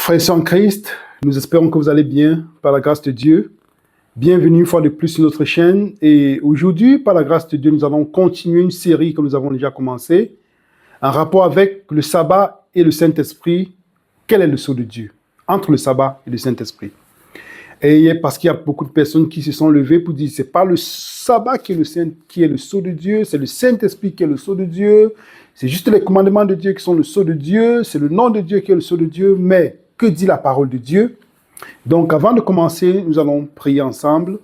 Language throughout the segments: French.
Frères et sœurs en Christ, nous espérons que vous allez bien par la grâce de Dieu. Bienvenue une fois de plus sur notre chaîne. Et aujourd'hui, par la grâce de Dieu, nous allons continuer une série que nous avons déjà commencée en rapport avec le sabbat et le Saint-Esprit. Quel est le sceau de Dieu entre le sabbat et le Saint-Esprit? Et parce qu'il y a beaucoup de personnes qui se sont levées pour dire c'est pas le sabbat qui est le sceau de Dieu, c'est le Saint-Esprit qui est le sceau de Dieu. C'est juste les commandements de Dieu qui sont le sceau de Dieu, c'est le nom de Dieu qui est le sceau de Dieu. Mais que dit la parole de Dieu? Donc avant de commencer, nous allons prier ensemble.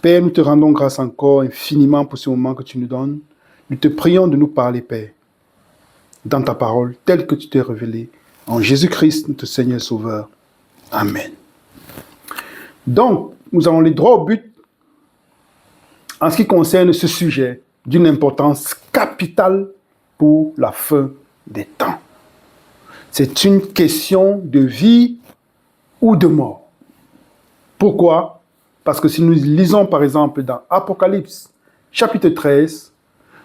Père, nous te rendons grâce encore infiniment pour ce moment que tu nous donnes. Nous te prions de nous parler, Père, dans ta parole, telle que tu t'es révélée. En Jésus-Christ, notre Seigneur et Sauveur. Amen. Donc, nous allons aller droit au but en ce qui concerne ce sujet d'une importance capitale pour la fin des temps. C'est une question de vie ou de mort. Pourquoi? Parce que si nous lisons par exemple dans Apocalypse chapitre 13,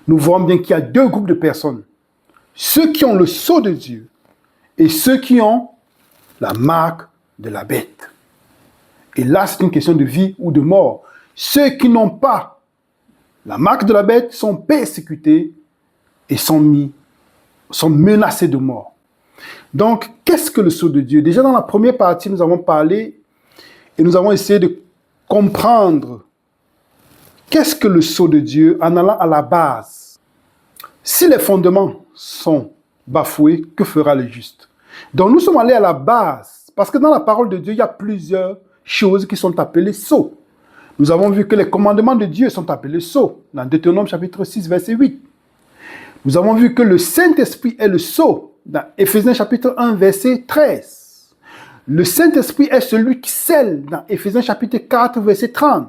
nous voyons bien qu'il y a deux groupes de personnes. Ceux qui ont le sceau de Dieu et ceux qui ont la marque de la bête. Et là, c'est une question de vie ou de mort. Ceux qui n'ont pas la marque de la bête sont persécutés et sont menacés de mort. Donc, qu'est-ce que le sceau de Dieu? Déjà, dans la première partie, nous avons parlé et nous avons essayé de comprendre qu'est-ce que le sceau de Dieu en allant à la base. Si les fondements sont bafoués, que fera le juste? Donc, nous sommes allés à la base parce que dans la parole de Dieu, il y a plusieurs choses qui sont appelées sceaux. Nous avons vu que les commandements de Dieu sont appelés sceaux dans Deutéronome chapitre 6, verset 8. Nous avons vu que le Saint-Esprit est le sceau dans Éphésiens chapitre 1, verset 13. Le Saint-Esprit est celui qui scelle dans Éphésiens chapitre 4, verset 30.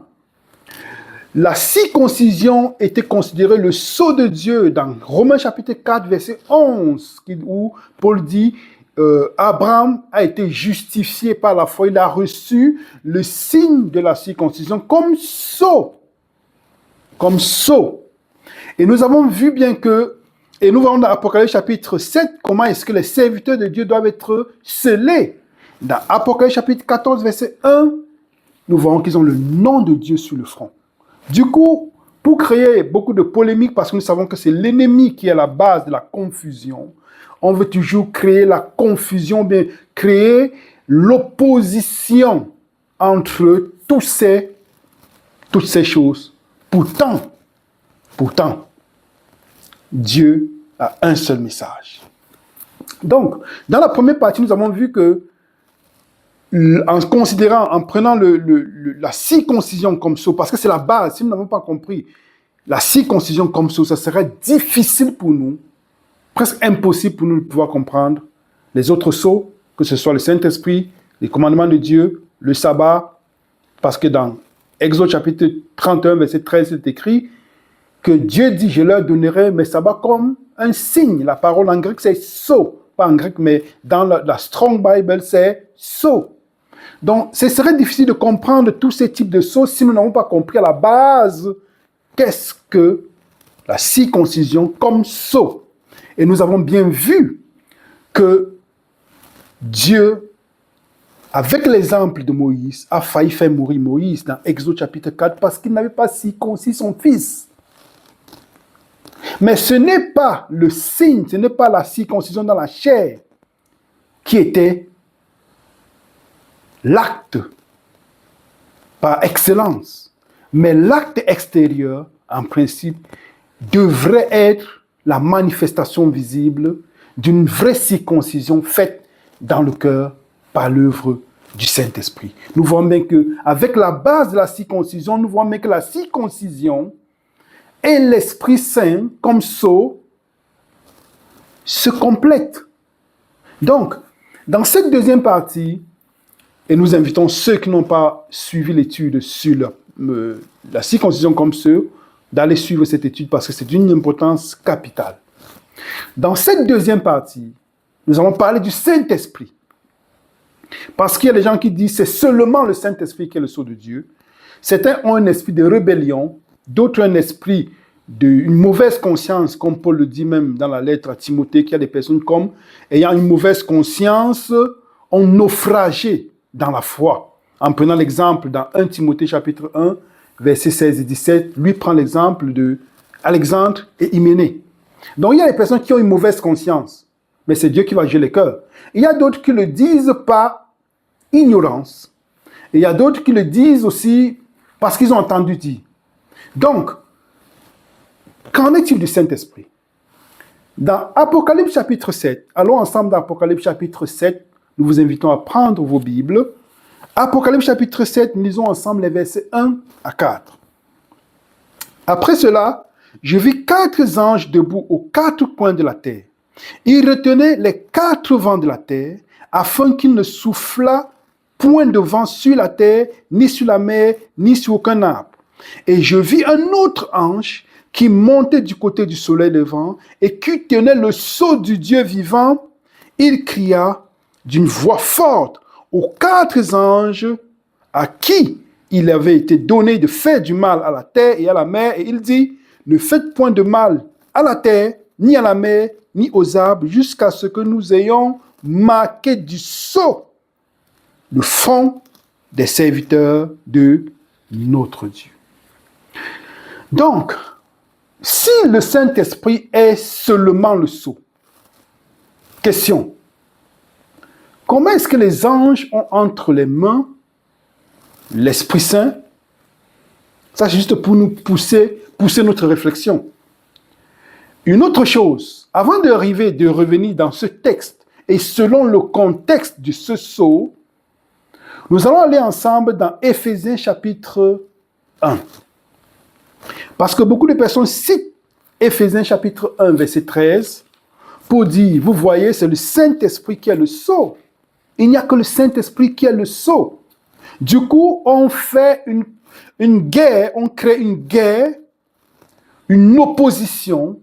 La circoncision était considérée le sceau de Dieu dans Romains chapitre 4, verset 11, où Paul dit Abraham a été justifié par la foi, il a reçu le signe de la circoncision comme sceau. Comme sceau. Et nous avons vu bien que, et nous voyons dans Apocalypse chapitre 7, comment est-ce que les serviteurs de Dieu doivent être scellés. Dans Apocalypse chapitre 14, verset 1, nous voyons qu'ils ont le nom de Dieu sur le front. Du coup, pour créer beaucoup de polémiques, parce que nous savons que c'est l'ennemi qui est à la base de la confusion, on veut toujours créer la confusion, bien créer l'opposition entre toutes ces choses. Pourtant, Dieu a un seul message. Donc, dans la première partie, nous avons vu que, en prenant la circoncision comme sceau, parce que c'est la base, si nous n'avons pas compris la circoncision comme sceau, ça serait difficile pour nous, presque impossible pour nous de pouvoir comprendre les autres sceaux, que ce soit le Saint-Esprit, les commandements de Dieu, le sabbat, parce que dans Exode chapitre 31, verset 13, c'est écrit que Dieu dit, je leur donnerai mes sabbats comme un signe. La parole en grec, c'est sceau. Pas en grec, mais dans la Strong Bible, c'est sceau. Donc, ce serait difficile de comprendre tous ces types de sceaux si nous n'avons pas compris à la base qu'est-ce que la circoncision comme sceau. Et nous avons bien vu que Dieu, avec l'exemple de Moïse, a failli faire mourir Moïse dans Exode chapitre 4 parce qu'il n'avait pas circoncis son fils. Mais ce n'est pas le signe, ce n'est pas la circoncision dans la chair qui était l'acte par excellence. Mais l'acte extérieur, en principe, devrait être la manifestation visible d'une vraie circoncision faite dans le cœur par l'œuvre du Saint-Esprit. Nous voyons bien qu'avec la base de la circoncision, nous voyons bien que la circoncision et l'Esprit Saint, comme sceau, se complètent. Donc, dans cette deuxième partie, et nous invitons ceux qui n'ont pas suivi l'étude sur la circoncision comme sceau, d'aller suivre cette étude parce que c'est d'une importance capitale. Dans cette deuxième partie, nous allons parler du Saint-Esprit. Parce qu'il y a des gens qui disent que c'est seulement le Saint-Esprit qui est le sceau de Dieu. Certains ont un esprit de rébellion, d'autres un esprit d'une mauvaise conscience, comme Paul le dit même dans la lettre à Timothée, qu'il y a des personnes comme ayant une mauvaise conscience ont naufragé dans la foi. En prenant l'exemple dans 1 Timothée chapitre 1, versets 16 et 17, lui prend l'exemple de Alexandre et Hyménée. Donc il y a des personnes qui ont une mauvaise conscience, mais c'est Dieu qui va juger les cœurs. Il y a d'autres qui le disent par ignorance. Et il y a d'autres qui le disent aussi parce qu'ils ont entendu dire. Donc, qu'en est-il du Saint-Esprit? Dans Apocalypse chapitre 7, allons ensemble dans Apocalypse chapitre 7, nous vous invitons à prendre vos Bibles. Apocalypse chapitre 7, nous lisons ensemble les versets 1 à 4. Après cela, je vis 4 anges debout aux 4 coins de la terre. Ils retenaient les 4 vents de la terre, afin qu'il ne soufflât point de vent sur la terre, ni sur la mer, ni sur aucun arbre. Et je vis un autre ange qui montait du côté du soleil levant et qui tenait le sceau du Dieu vivant. Il cria d'une voix forte aux 4 anges à qui il avait été donné de faire du mal à la terre et à la mer. Et il dit, ne faites point de mal à la terre, ni à la mer, ni aux arbres, jusqu'à ce que nous ayons marqué du sceau le front des serviteurs de notre Dieu. Donc, si le Saint-Esprit est seulement le sceau, question, comment est-ce que les anges ont entre les mains l'Esprit Saint? Ça, c'est juste pour nous pousser notre réflexion. Une autre chose, avant de revenir dans ce texte, et selon le contexte de ce sceau, nous allons aller ensemble dans Éphésiens chapitre 1. Parce que beaucoup de personnes citent Éphésiens chapitre 1, verset 13, pour dire, vous voyez, c'est le Saint-Esprit qui est le sceau. Il n'y a que le Saint-Esprit qui est le sceau. Du coup, on fait une guerre, on crée une guerre, une opposition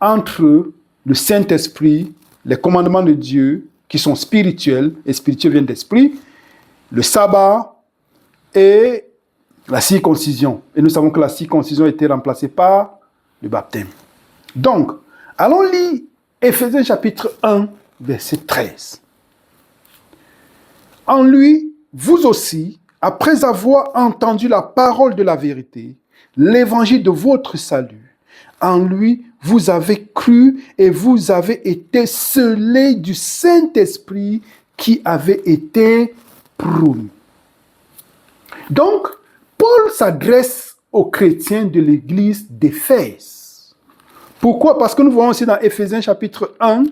entre le Saint-Esprit, les commandements de Dieu, qui sont spirituels, et spirituel vient d'esprit, le sabbat et la circoncision. Et nous savons que la circoncision a été remplacée par le baptême. Donc, allons lire Éphésiens chapitre 1, verset 13. En lui, vous aussi, après avoir entendu la parole de la vérité, l'évangile de votre salut, en lui, vous avez cru et vous avez été scellés du Saint-Esprit qui avait été promis. Donc, Paul s'adresse aux chrétiens de l'église d'Éphèse. Pourquoi? Parce que nous voyons aussi dans Éphésiens chapitre 1,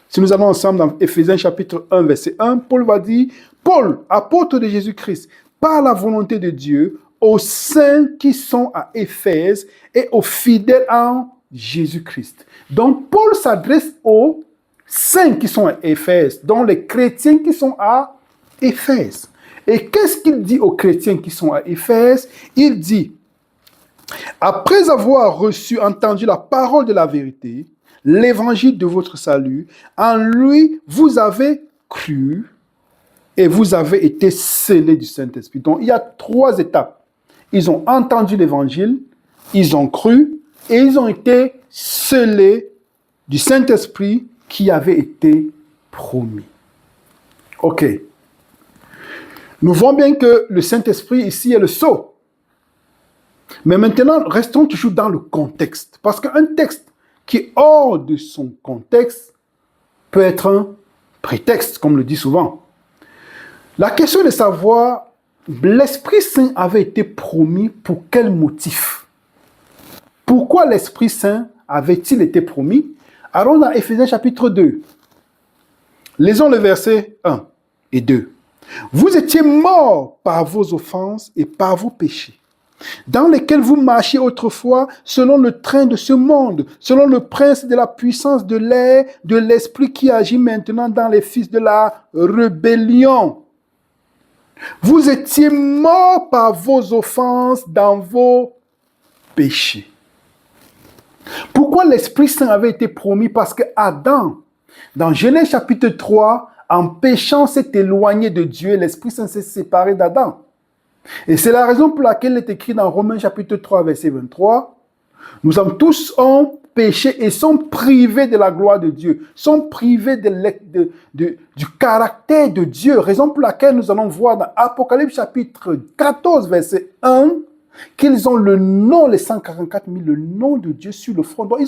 si nous allons ensemble dans Éphésiens chapitre 1, verset 1, Paul va dire, Paul, apôtre de Jésus-Christ, par la volonté de Dieu, aux saints qui sont à Éphèse et aux fidèles en Jésus-Christ. Donc, Paul s'adresse aux saints qui sont à Éphèse, donc les chrétiens qui sont à Éphèse. Et qu'est-ce qu'il dit aux chrétiens qui sont à Éphèse? Il dit, après avoir entendu la parole de la vérité, l'évangile de votre salut, en lui, vous avez cru et vous avez été scellés du Saint-Esprit. Donc, il y a 3 étapes. Ils ont entendu l'évangile, ils ont cru et ils ont été scellés du Saint-Esprit qui avait été promis. Ok. Nous voyons bien que le Saint-Esprit ici est le sceau. Mais maintenant, restons toujours dans le contexte. Parce qu'un texte qui est hors de son contexte peut être un prétexte, comme le dit souvent. La question est de savoir, l'Esprit Saint avait été promis pour quel motif? Pourquoi l'Esprit Saint avait-il été promis? Allons dans Éphésiens chapitre 2. Lisons le verset 1 et 2. Vous étiez morts par vos offenses et par vos péchés, dans lesquels vous marchiez autrefois selon le train de ce monde, selon le prince de la puissance de l'air, de l'esprit qui agit maintenant dans les fils de la rébellion. Vous étiez morts par vos offenses dans vos péchés. Pourquoi l'Esprit Saint avait été promis? Parce que Adam, dans Genèse chapitre 3, en péchant, s'est éloigné de Dieu. L'Esprit Saint s'est séparé d'Adam. Et c'est la raison pour laquelle il est écrit dans Romains chapitre 3, verset 23, nous sommes tous péché et sont privés de la gloire de Dieu, sont privés du caractère de Dieu, raison pour laquelle nous allons voir dans Apocalypse chapitre 14, verset 1, qu'ils ont le nom, les 144 000, le nom de Dieu sur le front. Donc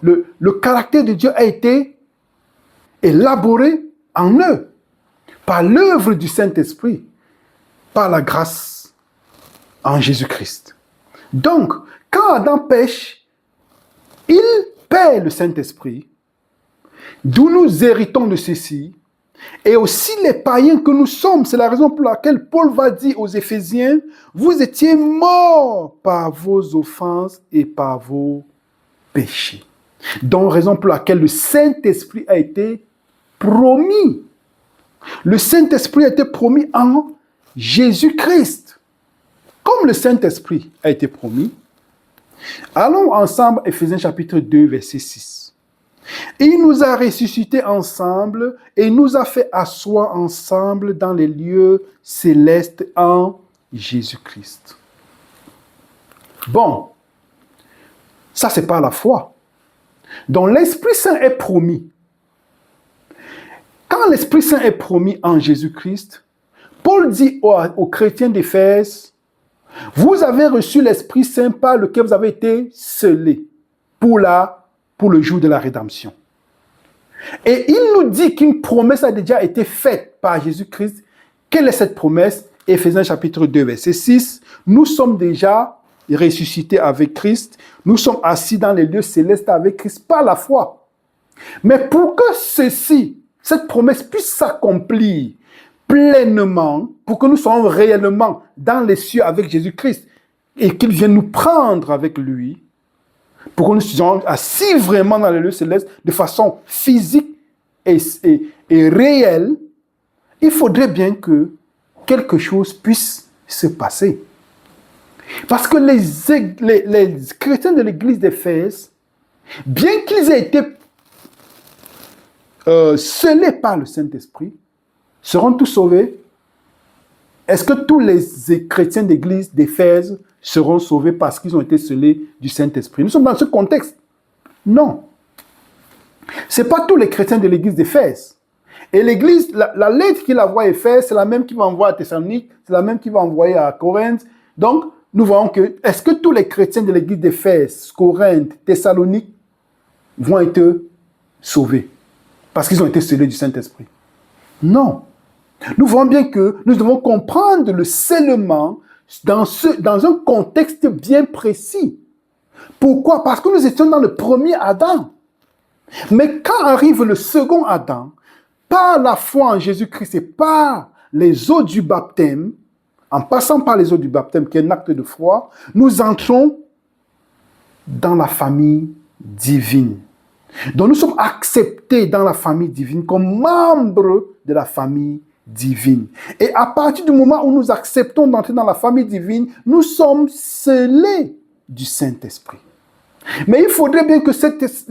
le caractère de Dieu a été élaboré en eux, par l'œuvre du Saint-Esprit, par la grâce en Jésus-Christ. Donc, quand Adam pêche, il perd le Saint-Esprit, d'où nous héritons de ceci, et aussi les païens que nous sommes. C'est la raison pour laquelle Paul va dire aux Éphésiens, vous étiez morts par vos offenses et par vos péchés. Donc, raison pour laquelle le Saint-Esprit a été promis. Le Saint-Esprit a été promis en Jésus-Christ. Comme le Saint-Esprit a été promis, allons ensemble, Éphésiens chapitre 2, verset 6. Il nous a ressuscités ensemble et nous a fait asseoir ensemble dans les lieux célestes en Jésus-Christ. Bon, ça c'est par la foi. Donc l'Esprit Saint est promis. Quand l'Esprit Saint est promis en Jésus-Christ, Paul dit aux chrétiens d'Éphèse, vous avez reçu l'Esprit Saint par lequel vous avez été scellés pour le jour de la rédemption. Et il nous dit qu'une promesse a déjà été faite par Jésus-Christ. Quelle est cette promesse? Éphésiens chapitre 2, verset 6. Nous sommes déjà ressuscités avec Christ. Nous sommes assis dans les lieux célestes avec Christ par la foi. Mais pour que cette promesse puisse s'accomplir pleinement, pour que nous soyons réellement dans les cieux avec Jésus-Christ et qu'il vienne nous prendre avec lui, pour que nous soyons assis vraiment dans les lieux célestes de façon physique et réelle, il faudrait bien que quelque chose puisse se passer. Parce que les chrétiens de l'église d'Éphèse, bien qu'ils aient été scellés par le Saint-Esprit, seront tous sauvés? Est-ce que tous les chrétiens d'église d'Éphèse seront sauvés parce qu'ils ont été scellés du Saint-Esprit? Nous sommes dans ce contexte. Non. Ce n'est pas tous les chrétiens de l'église d'Éphèse. Et l'église, la lettre qu'il envoie à Éphèse, c'est la même qu'il va envoyer à Thessalonique, c'est la même qu'il va envoyer à Corinthe. Donc, nous voyons que, est-ce que tous les chrétiens de l'église d'Éphèse, Corinthe, Thessalonique, vont être sauvés parce qu'ils ont été scellés du Saint-Esprit? Non. Nous voyons bien que nous devons comprendre le scellement dans un contexte bien précis. Pourquoi? Parce que nous étions dans le premier Adam. Mais quand arrive le second Adam, par la foi en Jésus-Christ et par les eaux du baptême, en passant par les eaux du baptême, qui est un acte de foi, nous entrons dans la famille divine. Donc nous sommes acceptés dans la famille divine comme membres de la famille divine. Et à partir du moment où nous acceptons d'entrer dans la famille divine, nous sommes scellés du Saint-Esprit. Mais il faudrait bien que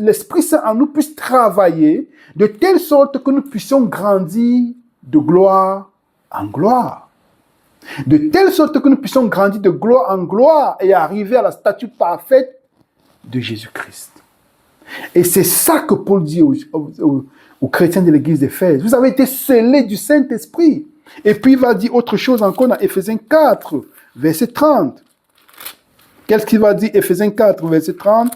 l'Esprit Saint en nous puisse travailler de telle sorte que nous puissions grandir de gloire en gloire. De telle sorte que nous puissions grandir de gloire en gloire et arriver à la stature parfaite de Jésus-Christ. Et c'est ça que Paul dit aux chrétiens de l'église d'Éphèse. Vous avez été scellés du Saint-Esprit. Et puis il va dire autre chose encore dans Éphésiens 4, verset 30. Qu'est-ce qu'il va dire, Éphésiens 4, verset 30?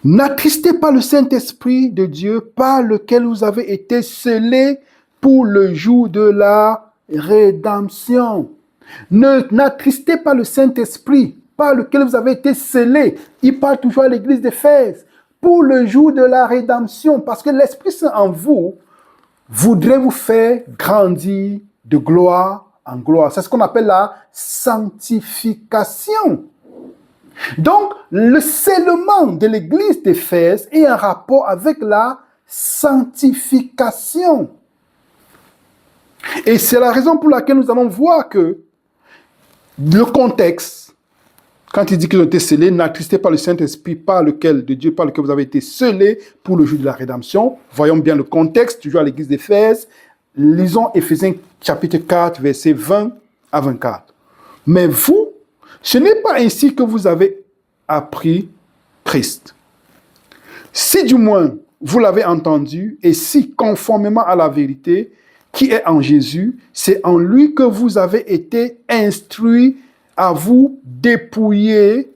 N'attristez pas le Saint-Esprit de Dieu par lequel vous avez été scellés pour le jour de la rédemption. N'attristez pas le Saint-Esprit par lequel vous avez été scellés. Il parle toujours à l'église d'Éphèse. Pour le jour de la rédemption. Parce que l'Esprit Saint en vous voudrait vous faire grandir de gloire en gloire. C'est ce qu'on appelle la sanctification. Donc, le scellement de l'église d'Éphèse est en rapport avec la sanctification. Et c'est la raison pour laquelle nous allons voir que le contexte, quand il dit qu'ils ont été scellés, n'attristez pas le Saint-Esprit de Dieu par lequel vous avez été scellés pour le jour de la rédemption. Voyons bien le contexte, toujours à l'église d'Éphèse. Lisons Éphésiens chapitre 4, versets 20 à 24. Mais vous, Ce n'est pas ainsi que vous avez appris Christ. Si du moins vous l'avez entendu, et si conformément à la vérité qui est en Jésus, c'est en lui que vous avez été instruits à vous dépouiller,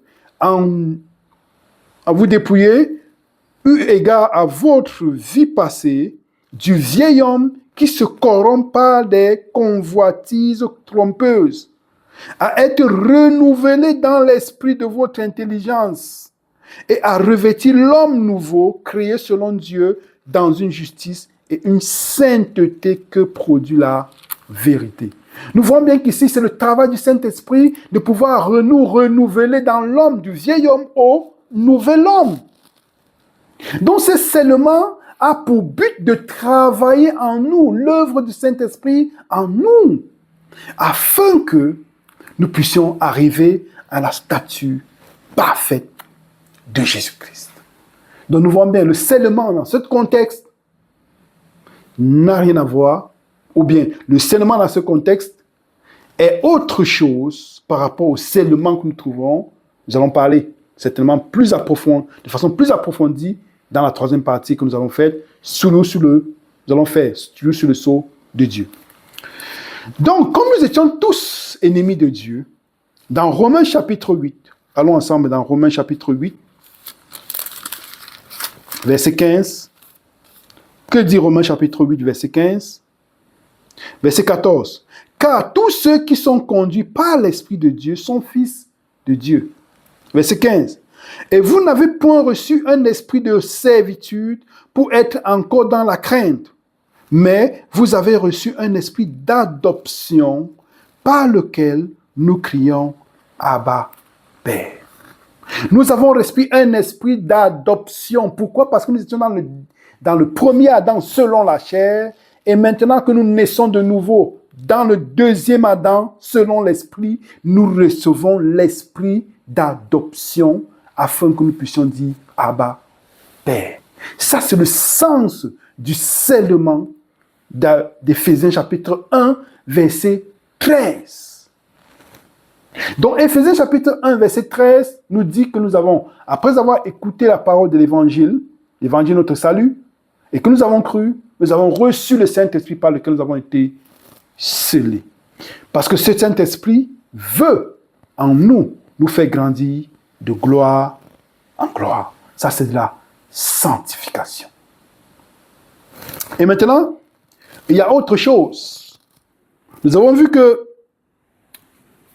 eu égard à votre vie passée, du vieil homme qui se corrompt par des convoitises trompeuses, à être renouvelé dans l'esprit de votre intelligence et à revêtir l'homme nouveau créé selon Dieu dans une justice et une sainteté que produit la vérité. Nous voyons bien qu'ici, c'est le travail du Saint-Esprit de pouvoir nous renouveler dans l'homme, du vieil homme au nouvel homme. Donc, ce seulement a pour but de travailler en nous, l'œuvre du Saint-Esprit en nous, afin que nous puissions arriver à la stature parfaite de Jésus-Christ. Donc nous voyons bien, le scellement dans ce contexte n'a rien à voir, ou bien le scellement dans ce contexte est autre chose par rapport au scellement que nous trouvons. Nous allons parler certainement de façon plus approfondie dans la troisième partie que nous allons faire sous le sceau de Dieu. Donc, comme nous étions tous ennemis de Dieu, dans Romains chapitre 8, allons ensemble dans Romains chapitre 8, verset 15. Que dit Romains chapitre 8, verset 15? Verset 14. Car tous ceux qui sont conduits par l'Esprit de Dieu sont fils de Dieu. Verset 15. Et vous n'avez point reçu un esprit de servitude pour être encore dans la crainte, mais vous avez reçu un esprit d'adoption par lequel nous crions Abba, Père. Nous avons reçu un esprit d'adoption. Pourquoi? Parce que nous étions dans le premier Adam selon la chair, et maintenant que nous naissons de nouveau dans le deuxième Adam selon l'esprit, nous recevons l'esprit d'adoption afin que nous puissions dire Abba, Père. Ça, c'est le sens du scellement d'Éphésiens chapitre 1, verset 13. Donc, Éphésiens chapitre 1, verset 13 nous dit que nous avons, après avoir écouté la parole de l'évangile de notre salut, et que nous avons cru, nous avons reçu le Saint-Esprit par lequel nous avons été scellés. Parce que ce Saint-Esprit veut en nous faire grandir de gloire en gloire. Ça, c'est de la sanctification. Et maintenant, il y a autre chose. Nous avons vu que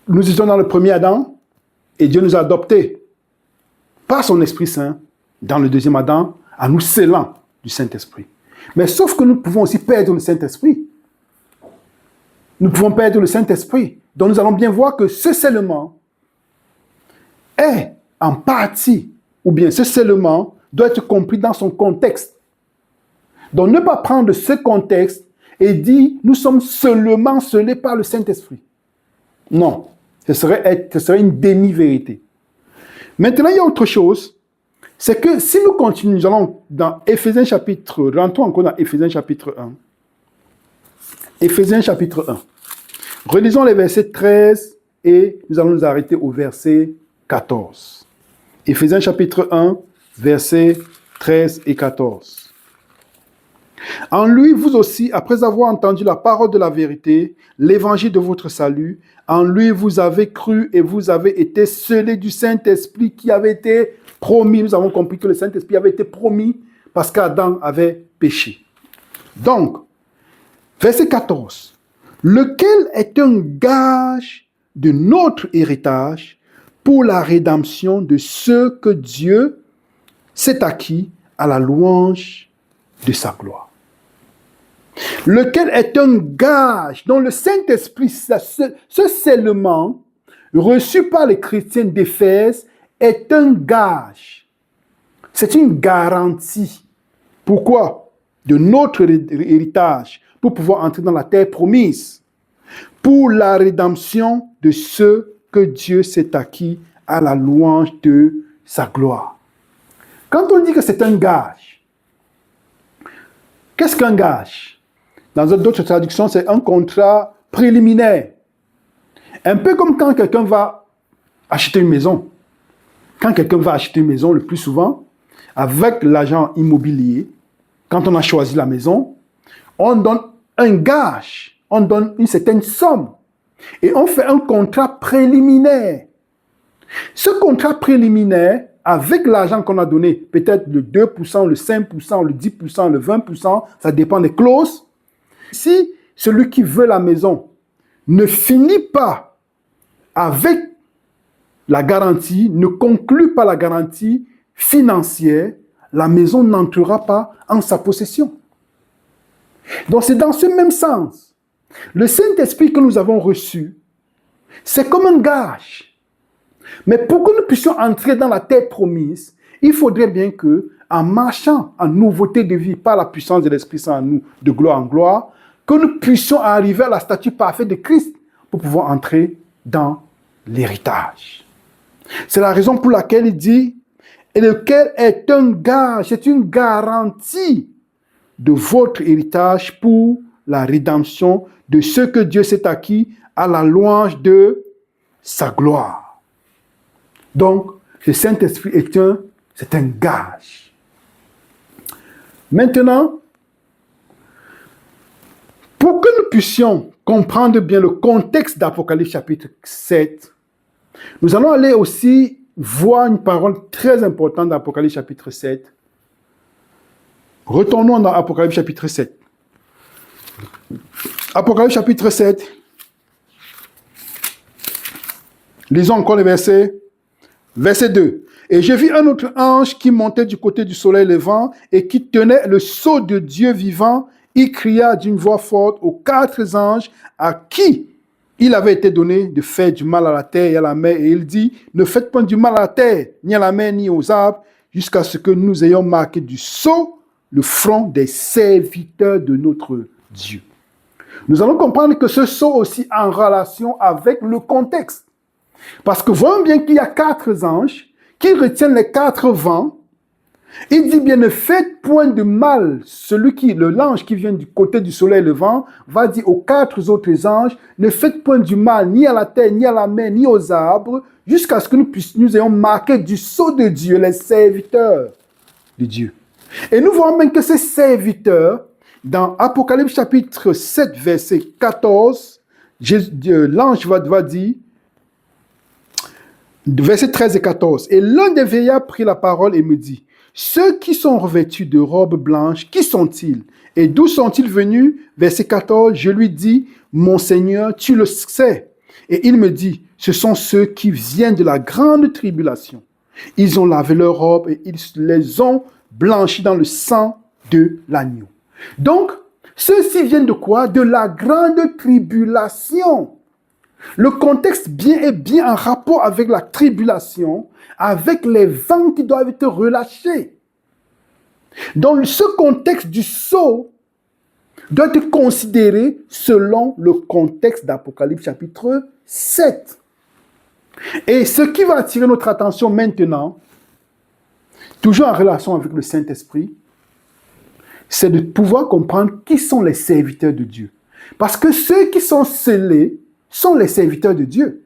nous étions dans le premier Adam et Dieu nous a adoptés par son Esprit Saint dans le deuxième Adam en nous scellant du Saint-Esprit. Mais sauf que nous pouvons aussi perdre le Saint-Esprit. Nous pouvons perdre le Saint-Esprit. Donc nous allons bien voir que ce scellement est en partie, ou bien ce scellement doit être compris dans son contexte. Donc ne pas prendre ce contexte et dire nous sommes seulement scellés par le Saint-Esprit. Non, ce serait une demi-vérité. Maintenant, il y a autre chose, c'est que si nous continuons, nous allons dans Éphésiens chapitre, rentrons encore dans Éphésiens chapitre 1. Éphésiens chapitre 1. Relisons les versets 13 et nous allons nous arrêter au verset 14. Éphésiens chapitre 1, versets 13 et 14. En lui, vous aussi, après avoir entendu la parole de la vérité, l'évangile de votre salut, en lui, vous avez cru et vous avez été scellés du Saint-Esprit qui avait été promis. Nous avons compris que le Saint-Esprit avait été promis parce qu'Adam avait péché. Donc, verset 14. Lequel est un gage de notre héritage pour la rédemption de ceux que Dieu s'est acquis à la louange de sa gloire. Lequel est un gage dont le Saint-Esprit, ce scellement reçu par les chrétiens d'Éphèse est un gage. C'est une garantie. Pourquoi? De notre héritage, pour pouvoir entrer dans la terre promise, pour la rédemption de ceux que Dieu s'est acquis à la louange de sa gloire. Quand on dit que c'est un gage, qu'est-ce qu'un gage? Dans d'autres traductions, c'est un contrat préliminaire. Un peu comme quand quelqu'un va acheter une maison. Quand quelqu'un va acheter une maison, le plus souvent, avec l'agent immobilier, quand on a choisi la maison, on donne un gage, on donne une certaine somme et on fait un contrat préliminaire. Ce contrat préliminaire, avec l'argent qu'on a donné, peut-être le 2%, le 5%, le 10%, le 20%, ça dépend des clauses. Si celui qui veut la maison ne finit pas avec la garantie, ne conclut pas la garantie financière, la maison n'entrera pas en sa possession. Donc c'est dans ce même sens. Le Saint-Esprit que nous avons reçu, c'est comme un gage. Mais pour que nous puissions entrer dans la terre promise, il faudrait bien que, en marchant en nouveauté de vie par la puissance de l'Esprit Saint en nous, de gloire en gloire, que nous puissions arriver à la statue parfaite de Christ pour pouvoir entrer dans l'héritage. C'est la raison pour laquelle il dit, et lequel est un gage, c'est une garantie de votre héritage pour la rédemption de ce que Dieu s'est acquis à la louange de sa gloire. Donc, le Saint-Esprit c'est un gage. Maintenant, pour que nous puissions comprendre bien le contexte d'Apocalypse chapitre 7, nous allons aller aussi voir une parole très importante d'Apocalypse chapitre 7. Retournons dans Apocalypse chapitre 7. Apocalypse chapitre 7. Lisons encore le verset. Verset 2. Et j'ai vu un autre ange qui montait du côté du soleil levant et qui tenait le sceau de Dieu vivant. Il cria d'une voix forte aux 4 anges à qui il avait été donné de faire du mal à la terre et à la mer. Et il dit, ne faites point du mal à la terre, ni à la mer, ni aux arbres, jusqu'à ce que nous ayons marqué du sceau le front des serviteurs de notre Dieu. Nous allons comprendre que ce sceau aussi en relation avec le contexte. Parce que voyons bien qu'il y a 4 anges qui retiennent les 4 vents. Il dit bien, ne faites point de mal. L'ange qui vient du côté du soleil levant va dire aux 4 autres anges, ne faites point du mal ni à la terre, ni à la mer, ni aux arbres, jusqu'à ce que nous ayons marqué du sceau de Dieu, les serviteurs de Dieu. Et nous voyons bien que ces serviteurs, dans Apocalypse chapitre 7, verset 14, l'ange va dire, versets 13 et 14, et l'un des vieillards prit la parole et me dit, ceux qui sont revêtus de robes blanches, qui sont-ils? Et d'où sont-ils venus? Verset 14, je lui dis, mon Seigneur, tu le sais. Et il me dit, ce sont ceux qui viennent de la grande tribulation. Ils ont lavé leurs robes et ils les ont blanchis dans le sang de l'agneau. Donc, ceux-ci viennent de quoi? De la grande tribulation. Le contexte est bien en rapport avec la tribulation, avec les vents qui doivent être relâchés. Donc, ce contexte du sceau doit être considéré selon le contexte d'Apocalypse chapitre 7. Et ce qui va attirer notre attention maintenant, toujours en relation avec le Saint-Esprit, c'est de pouvoir comprendre qui sont les serviteurs de Dieu. Parce que ceux qui sont scellés sont les serviteurs de Dieu.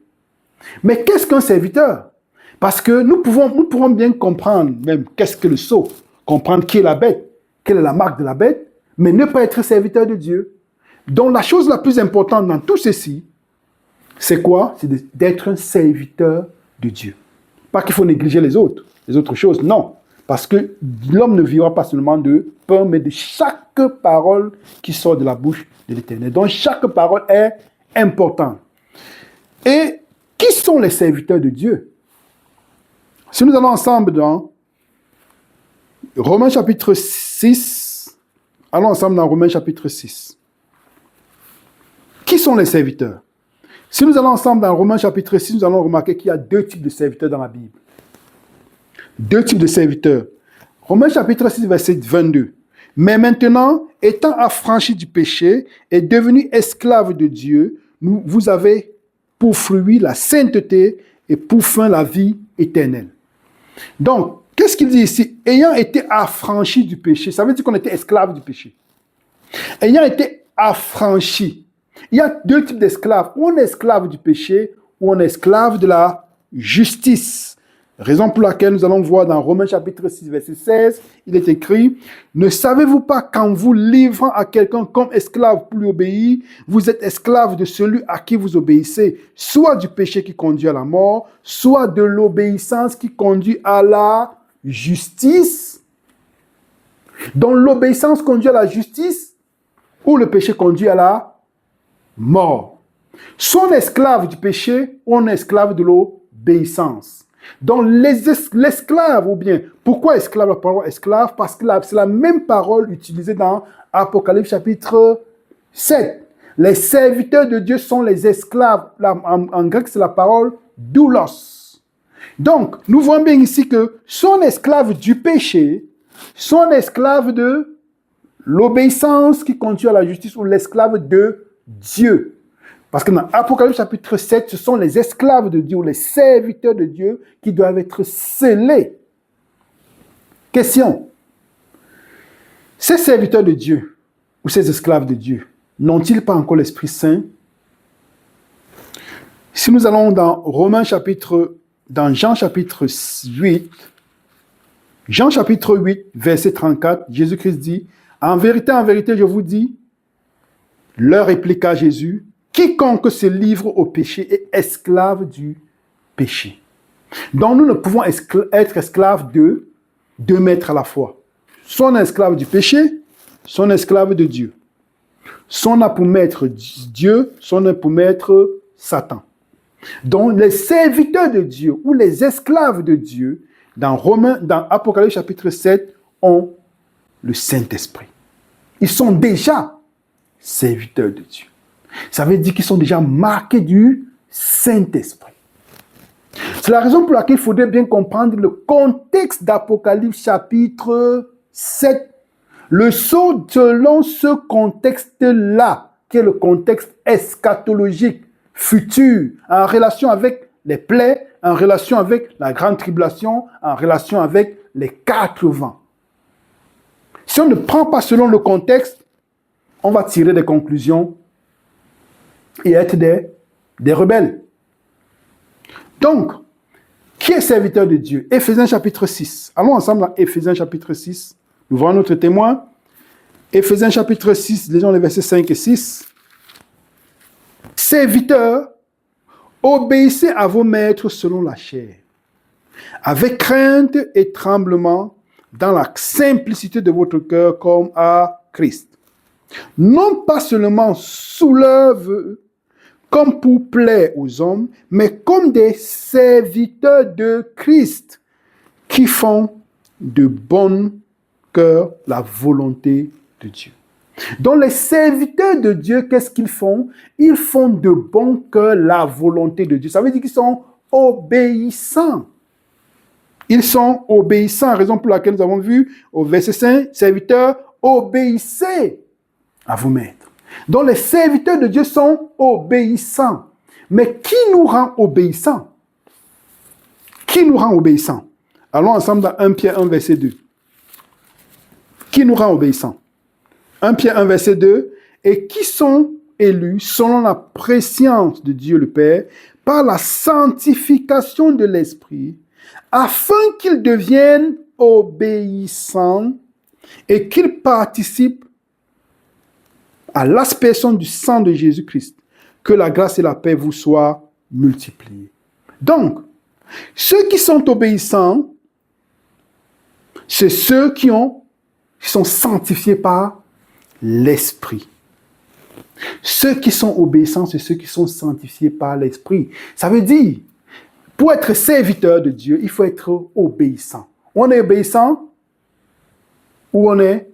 Mais qu'est-ce qu'un serviteur? Parce que nous pourrons bien comprendre même qu'est-ce que le sceau, comprendre qui est la bête, quelle est la marque de la bête, mais ne pas être serviteur de Dieu. Donc la chose la plus importante dans tout ceci, c'est quoi? C'est d'être un serviteur de Dieu. Pas qu'il faut négliger les autres choses, non. Parce que l'homme ne vivra pas seulement de pain, mais de chaque parole qui sort de la bouche de l'Éternel. Donc chaque parole est importante. Et qui sont les serviteurs de Dieu? Si nous allons ensemble dans Romains chapitre 6, allons ensemble dans Romains chapitre 6. Qui sont les serviteurs? Si nous allons ensemble dans Romains chapitre 6, nous allons remarquer qu'il y a 2 types de serviteurs dans la Bible. 2 types de serviteurs. Romains chapitre 6, verset 22. Mais maintenant, étant affranchis du péché et devenus esclaves de Dieu, vous avez pour fruit la sainteté et pour fin la vie éternelle. Donc, qu'est-ce qu'il dit ici? Ayant été affranchis du péché, ça veut dire qu'on était esclaves du péché. Ayant été affranchis. Il y a 2 types d'esclaves. Ou on est esclave du péché, ou on est esclave de la justice. Raison pour laquelle nous allons voir dans Romains chapitre 6, verset 16, il est écrit, « Ne savez-vous pas qu'en vous livrant à quelqu'un comme esclave pour lui obéir, vous êtes esclave de celui à qui vous obéissez, soit du péché qui conduit à la mort, soit de l'obéissance qui conduit à la justice. » Donc l'obéissance conduit à la justice ou le péché conduit à la mort. Soit on est esclave du péché ou on est esclave de l'obéissance. Donc, l'esclave, ou bien, pourquoi esclave, la parole esclave? Parce que c'est la même parole utilisée dans Apocalypse chapitre 7. Les serviteurs de Dieu sont les esclaves. En grec, c'est la parole doulos. Donc, nous voyons bien ici que son esclave du péché, son esclave de l'obéissance qui conduit à la justice, ou l'esclave de Dieu. Parce que dans Apocalypse chapitre 7, ce sont les esclaves de Dieu, les serviteurs de Dieu qui doivent être scellés. Question. Ces serviteurs de Dieu, ou ces esclaves de Dieu, n'ont-ils pas encore l'Esprit Saint? Si nous allons dans Jean chapitre 8, Jean chapitre 8, verset 34, Jésus-Christ dit, « En vérité, je vous dis, leur répliqua Jésus, quiconque se livre au péché est esclave du péché. » Donc nous ne pouvons être esclaves de deux maîtres à la fois. Soit on est esclave du péché, soit on est esclave de Dieu. Soit on a pour maître Dieu, soit on a pour maître Satan. Donc les serviteurs de Dieu ou les esclaves de Dieu, dans Apocalypse chapitre 7, ont le Saint-Esprit. Ils sont déjà serviteurs de Dieu. Ça veut dire qu'ils sont déjà marqués du Saint-Esprit. C'est la raison pour laquelle il faudrait bien comprendre le contexte d'Apocalypse chapitre 7. Le sceau selon ce contexte-là, qui est le contexte eschatologique, futur, en relation avec les plaies, en relation avec la grande tribulation, en relation avec les 4 vents. Si on ne prend pas selon le contexte, on va tirer des conclusions et être des rebelles. Donc, qui est serviteur de Dieu? Éphésiens chapitre 6. Allons ensemble dans Éphésiens chapitre 6. Nous voyons notre témoin. Éphésiens chapitre 6, lisons les versets 5 et 6. Serviteurs, obéissez à vos maîtres selon la chair, avec crainte et tremblement, dans la simplicité de votre cœur comme à Christ. Non pas seulement sous l'œuvre, comme pour plaire aux hommes, mais comme des serviteurs de Christ qui font de bon cœur la volonté de Dieu. Donc les serviteurs de Dieu, qu'est-ce qu'ils font? Ils font de bon cœur la volonté de Dieu. Ça veut dire qu'ils sont obéissants. Ils sont obéissants, raison pour laquelle nous avons vu au verset 5, serviteurs, obéissez à vos maîtres. Donc les serviteurs de Dieu sont obéissants. Mais qui nous rend obéissants? Qui nous rend obéissants? Allons ensemble dans 1 Pierre 1, verset 2. Qui nous rend obéissants? 1 Pierre 1, verset 2. Et qui sont élus selon la prescience de Dieu le Père, par la sanctification de l'Esprit, afin qu'ils deviennent obéissants et qu'ils participent à l'aspersion du sang de Jésus-Christ. Que la grâce et la paix vous soient multipliées. Donc, ceux qui sont obéissants, c'est ceux qui sont sanctifiés par l'Esprit. Ceux qui sont obéissants, c'est ceux qui sont sanctifiés par l'Esprit. Ça veut dire, pour être serviteur de Dieu, il faut être obéissant. On est obéissant ou on est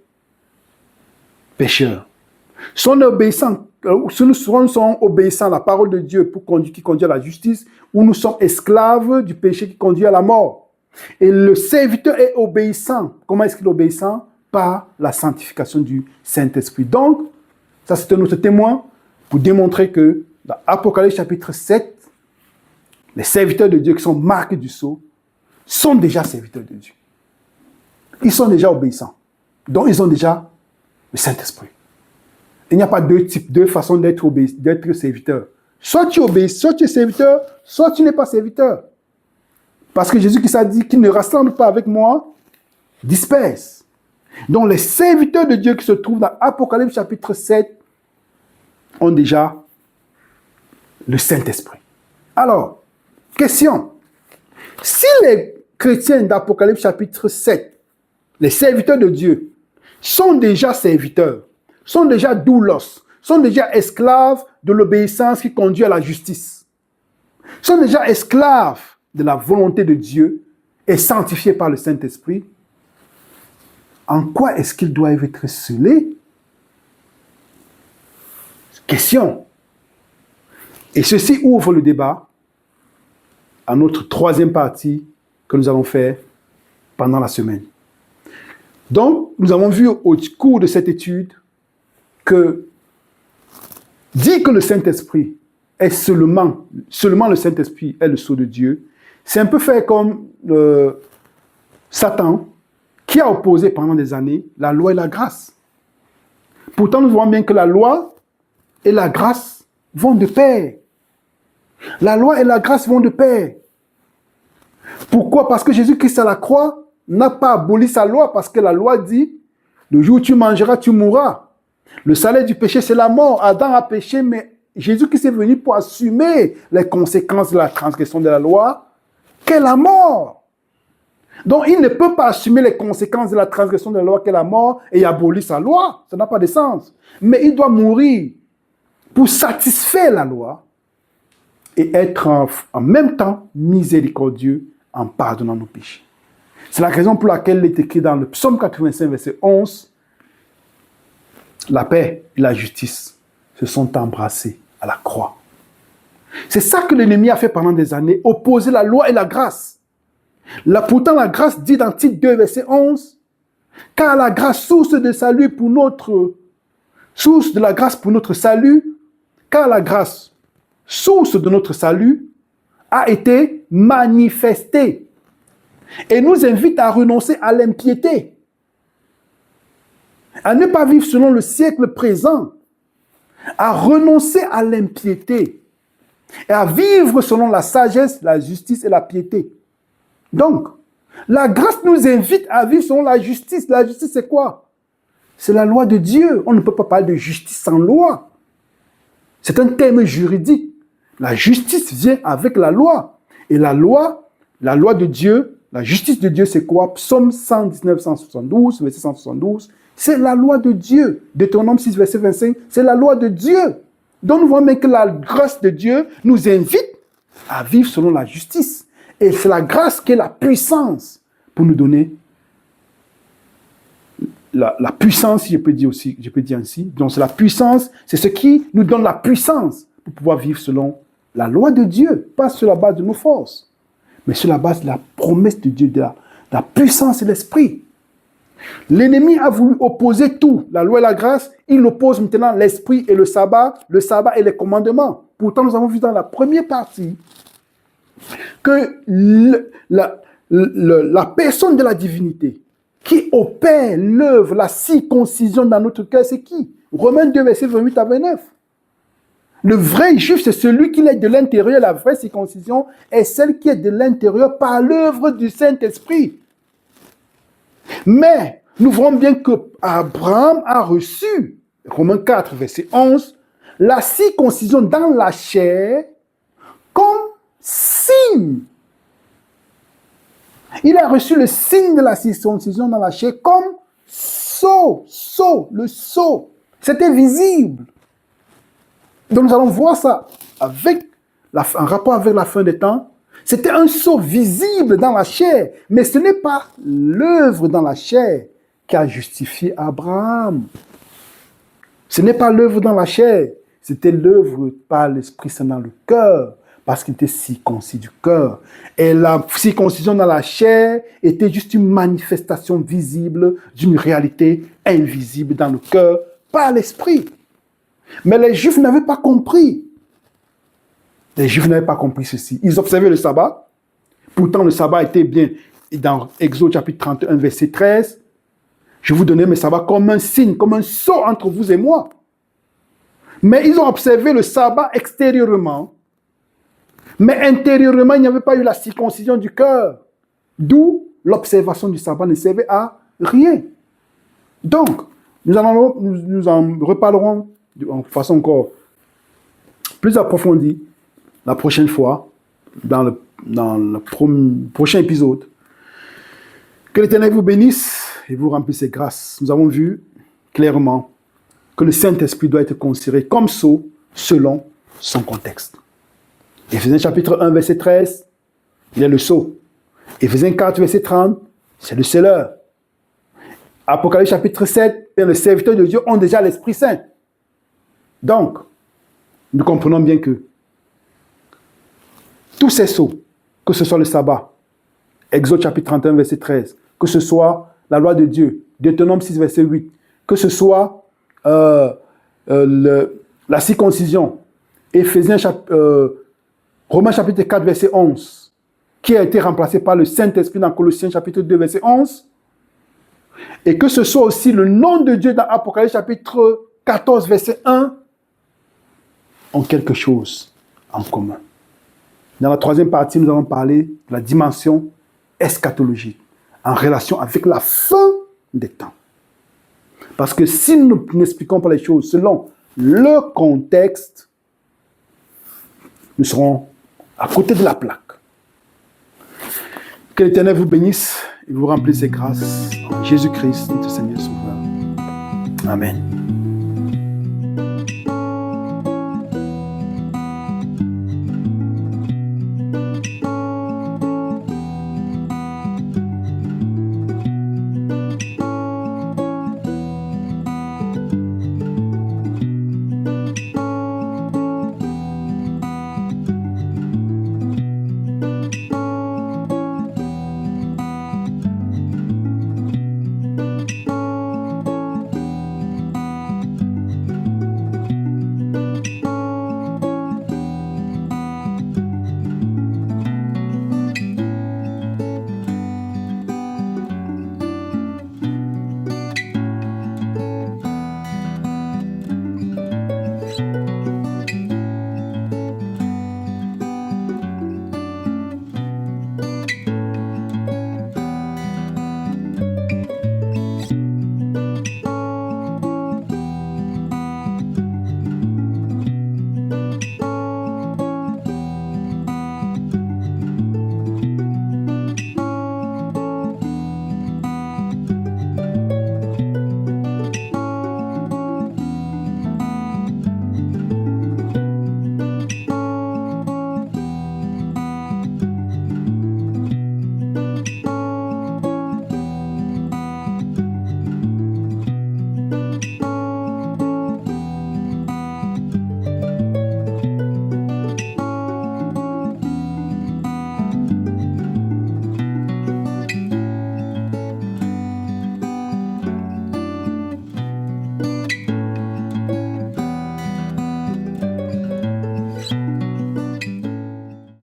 pécheur. Si on est obéissant, si nous sommes obéissants à la parole de Dieu qui conduit à la justice, ou nous sommes esclaves du péché qui conduit à la mort. Et le serviteur est obéissant. Comment est-ce qu'il est obéissant? Par la sanctification du Saint-Esprit. Donc, ça c'est notre témoin pour démontrer que dans Apocalypse chapitre 7, les serviteurs de Dieu qui sont marqués du sceau sont déjà serviteurs de Dieu. Ils sont déjà obéissants. Donc, ils ont déjà le Saint-Esprit. Il n'y a pas deux façons d'être serviteur. Soit tu obéis, soit tu es serviteur, soit tu n'es pas serviteur. Parce que Jésus qui s'est dit qu'il ne rassemble pas avec moi, disperse. Donc les serviteurs de Dieu qui se trouvent dans Apocalypse chapitre 7 ont déjà le Saint-Esprit. Alors, question. Si les chrétiens d'Apocalypse chapitre 7, les serviteurs de Dieu, sont déjà serviteurs, sont déjà doulos, sont déjà esclaves de l'obéissance qui conduit à la justice, sont déjà esclaves de la volonté de Dieu et sanctifiés par le Saint-Esprit, en quoi est-ce qu'ils doivent être scellés? Question. Et ceci ouvre le débat à notre troisième partie que nous allons faire pendant la semaine. Donc, nous avons vu au cours de cette étude que dire que le Saint-Esprit est seulement le Saint-Esprit est le sceau de Dieu, c'est un peu faire comme Satan qui a opposé pendant des années la loi et la grâce. Pourtant, nous voyons bien que la loi et la grâce vont de pair. La loi et la grâce vont de pair. Pourquoi? Parce que Jésus-Christ à la croix n'a pas aboli sa loi, parce que la loi dit, le jour où tu mangeras, tu mourras. Le salaire du péché, c'est la mort. Adam a péché, mais Jésus-Christ est venu pour assumer les conséquences de la transgression de la loi, qu'est la mort. Donc, il ne peut pas assumer les conséquences de la transgression de la loi, qu'est la mort, et abolir sa loi. Ça n'a pas de sens. Mais il doit mourir pour satisfaire la loi et être en même temps miséricordieux en pardonnant nos péchés. C'est la raison pour laquelle il est écrit dans le psaume 85, verset 11, la paix et la justice se sont embrassés à la croix. C'est ça que l'ennemi a fait pendant des années, opposer la loi et la grâce. Pourtant, la grâce dit dans Tite 2, verset 11, car la grâce, source de la grâce pour notre salut, car la grâce, source de notre salut, a été manifestée et nous invite à renoncer à l'impiété, à ne pas vivre selon le siècle présent, à renoncer à l'impiété et à vivre selon la sagesse, la justice et la piété. Donc, la grâce nous invite à vivre selon la justice. La justice, c'est quoi? C'est la loi de Dieu. On ne peut pas parler de justice sans loi. C'est un terme juridique. La justice vient avec la loi. Et la loi de Dieu, la justice de Dieu, c'est quoi? Psaume 119, 172, verset 172. C'est la loi de Dieu. Deutéronome 6, verset 25, c'est la loi de Dieu. Donc nous voyons que la grâce de Dieu nous invite à vivre selon la justice. Et c'est la grâce qui est la puissance pour nous donner la puissance, je peux dire ainsi. Donc c'est la puissance, c'est ce qui nous donne la puissance pour pouvoir vivre selon la loi de Dieu, pas sur la base de nos forces, mais sur la base de la promesse de Dieu, de la puissance et l'esprit. L'ennemi a voulu opposer tout, la loi et la grâce, il oppose maintenant l'esprit et le sabbat et les commandements. Pourtant, nous avons vu dans la première partie que la personne de la divinité qui opère l'œuvre, la circoncision dans notre cœur, c'est qui? Romains 2, versets 28 à 29. Le vrai juif, c'est celui qui est de l'intérieur. La vraie circoncision est celle qui est de l'intérieur par l'œuvre du Saint-Esprit. Mais nous voyons bien que Abraham a reçu, Romains 4, verset 11, la circoncision dans la chair comme signe. Il a reçu le signe de la circoncision dans la chair comme sceau, le sceau. C'était visible. Donc nous allons voir ça en rapport avec la fin des temps. C'était un sceau visible dans la chair, mais ce n'est pas l'œuvre dans la chair qui a justifié Abraham. Ce n'est pas l'œuvre dans la chair, c'était l'œuvre par l'Esprit Saint dans le cœur, parce qu'il était circoncis du cœur. Et la circoncision dans la chair était juste une manifestation visible d'une réalité invisible dans le cœur par l'Esprit. Mais les Juifs n'avaient pas compris. Les Juifs n'avaient pas compris ceci. Ils observaient le sabbat. Pourtant, le sabbat était bien. Dans Exode chapitre 31, verset 13, je vous donnais mes sabbats comme un signe, comme un sceau entre vous et moi. Mais ils ont observé le sabbat extérieurement, Mais intérieurement, il n'y avait pas eu la circoncision du cœur. D'où l'observation du sabbat ne servait à rien. Donc, nous en reparlerons de façon encore plus approfondie la prochaine fois, dans le prochain épisode. Que l'Éternel vous bénisse et vous remplisse ses grâces. Nous avons vu clairement que le Saint-Esprit doit être considéré comme sceau selon son contexte. Éphésiens chapitre 1, verset 13, il est le sceau. Éphésiens 4, verset 30, c'est le scelleur. Apocalypse chapitre 7, les serviteurs de Dieu ont déjà l'Esprit Saint. Donc, nous comprenons bien que tous ces sceaux, que ce soit le sabbat, Exode chapitre 31, verset 13, que ce soit la loi de Dieu, Deutéronome 6, verset 8, que ce soit la circoncision, Romains chapitre 4, verset 11, qui a été remplacé par le Saint-Esprit dans Colossiens chapitre 2, verset 11, et que ce soit aussi le nom de Dieu dans Apocalypse chapitre 14, verset 1, ont quelque chose en commun. Dans la troisième partie, nous allons parler de la dimension eschatologique en relation avec la fin des temps. Parce que si nous n'expliquons pas les choses selon le contexte, nous serons à côté de la plaque. Que l'Éternel vous bénisse et vous remplisse ses grâces en Jésus-Christ, notre Seigneur Sauveur. Amen.